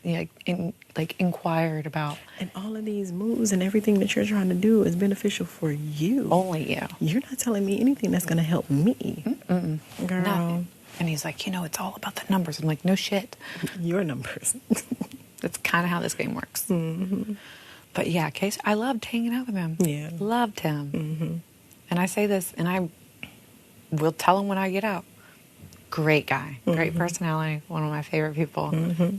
inquired about. And all of these moves and everything that you're trying to do is beneficial for you. Only you. You're not telling me anything that's going to help me. Mm-mm. Girl. No. And he's like, it's all about the numbers. I'm like, no shit. Your numbers. That's kind of how this game works. Mm-hmm. But yeah, Kaysar, I loved hanging out with him. Yeah. Loved him. Mm-hmm. And I say this, and I will tell him when I get out. Great guy. Great Mm-hmm. personality. One of my favorite people. Mm-hmm.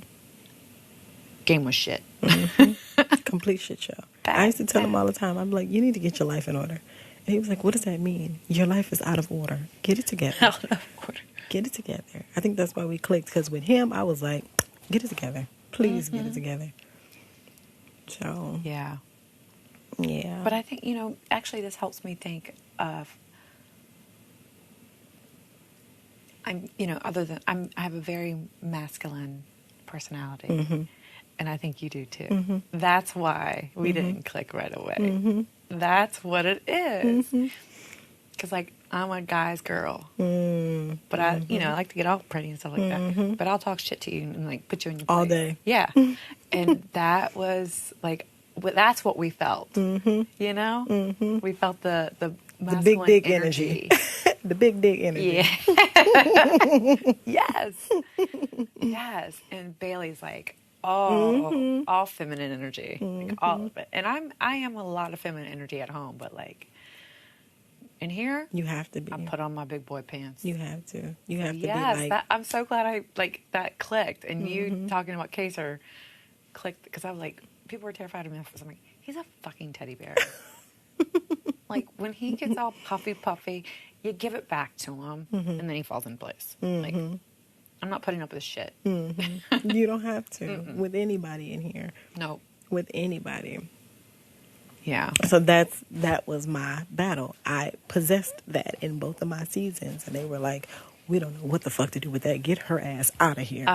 Game was shit. Mm-hmm. Complete shit show. Bad, I used to tell him bad. all the time, I'm like, you need to get your life in order. And he was like, what does that mean? Your life is out of order. Get it together. Out of order. Get it together. I think that's why we clicked, because with him, I was like, get it together. Please get it together. So, Yeah. yeah. But I think, actually this helps me think of, I have a very masculine personality. Mm-hmm. And I think you do too. Mm-hmm. That's why we didn't click right away. Mm-hmm. That's what it is. Mm-hmm. Because, I'm a guy's girl. Mm-hmm. But I like to get all pretty and stuff like Mm-hmm. that. But I'll talk shit to you and, put you in your place. All day. Yeah. And that was, that's what we felt. Mm-hmm. Mm-hmm. We felt the masculine big dick energy. The big dick energy. Yeah. Yes. Yes. And Bailey's all feminine energy, all of it. And I am a lot of feminine energy at home, but in here, You have to be. I put on my big boy pants. You have to. You have to be Yes, like. I'm so glad that clicked, and you talking about Kaysar clicked, because I was like, people were terrified of me. I'm like, he's a fucking teddy bear. When he gets all puffy, you give it back to him, and then he falls in place. I'm not putting up with shit. Mm-hmm. You don't have to with anybody in here. No. With anybody. Yeah. So that was my battle. I possessed that in both of my seasons, and they were like, we don't know what the fuck to do with that. Get her ass out of here.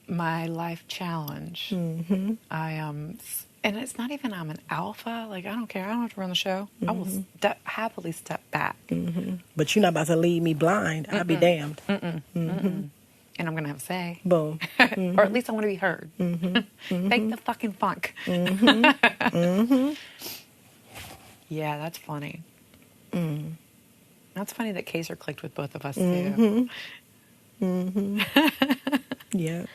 My life challenge. Mm-hmm. And it's not even I'm an alpha. I don't care. I don't have to run the show. I will happily step back. Mm-hmm. But you're not about to leave me blind. I'll be damned. Mm-mm. And I'm going to have a say. Boom. Or at least I want to be heard. Fake the fucking funk. Yeah, that's funny. That's funny that Kaysar clicked with both of us, too. Yeah.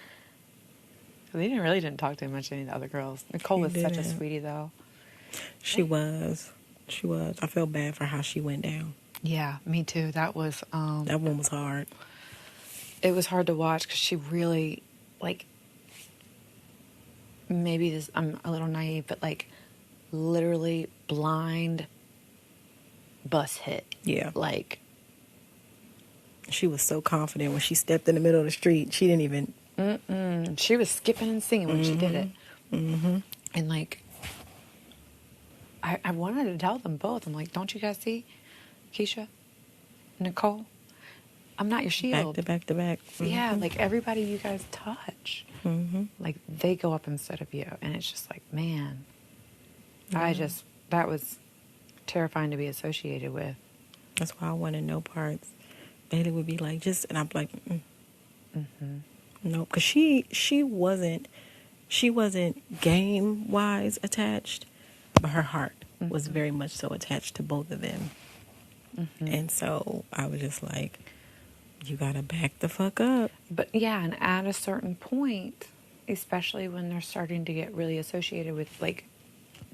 They really didn't talk too much to any of the other girls. Nicole was such a sweetie, though. She was. I felt bad for how she went down. Yeah, me too. That was... that one was hard. It was hard to watch because she really, maybe I'm a little naive, but literally blind bus hit. Yeah. She was so confident when she stepped in the middle of the street. She didn't even... She was skipping and singing when she did it. Mm-hmm. And I wanted to tell them both. I'm like, don't you guys see? Keisha, Nicole, I'm not your shield. Back to back. Mm-hmm. Yeah, everybody you guys touch. Mm-hmm. They go up instead of you. And it's just man. That was terrifying to be associated with. That's why I wanted no parts. Bailey would be like, and I'm like, no, because she wasn't game wise attached, but her heart was very much so attached to both of them. And so I was just like, you gotta back the fuck up. But yeah, and at a certain point, especially when they're starting to get really associated with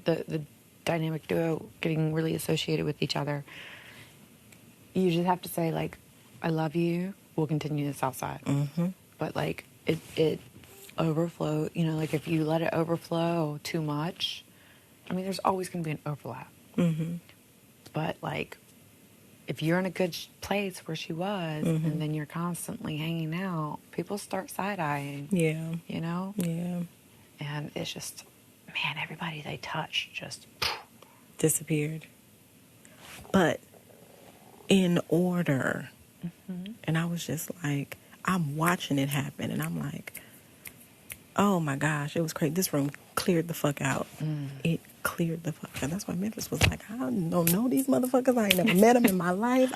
the dynamic duo getting really associated with each other, you just have to say I love you. We'll continue this outside. But it overflow. If you let it overflow too much, there's always going to be an overlap. But if you're in a good place where she was, and then you're constantly hanging out, people start side-eyeing. Yeah. Yeah. And it's just, man, everybody they touch just disappeared. But in order. And I was just I'm watching it happen, and I'm like, oh my gosh, it was crazy. This room cleared the fuck out. It cleared the fuck out. That's why Memphis was like, I don't know these motherfuckers. I ain't never met them in my life.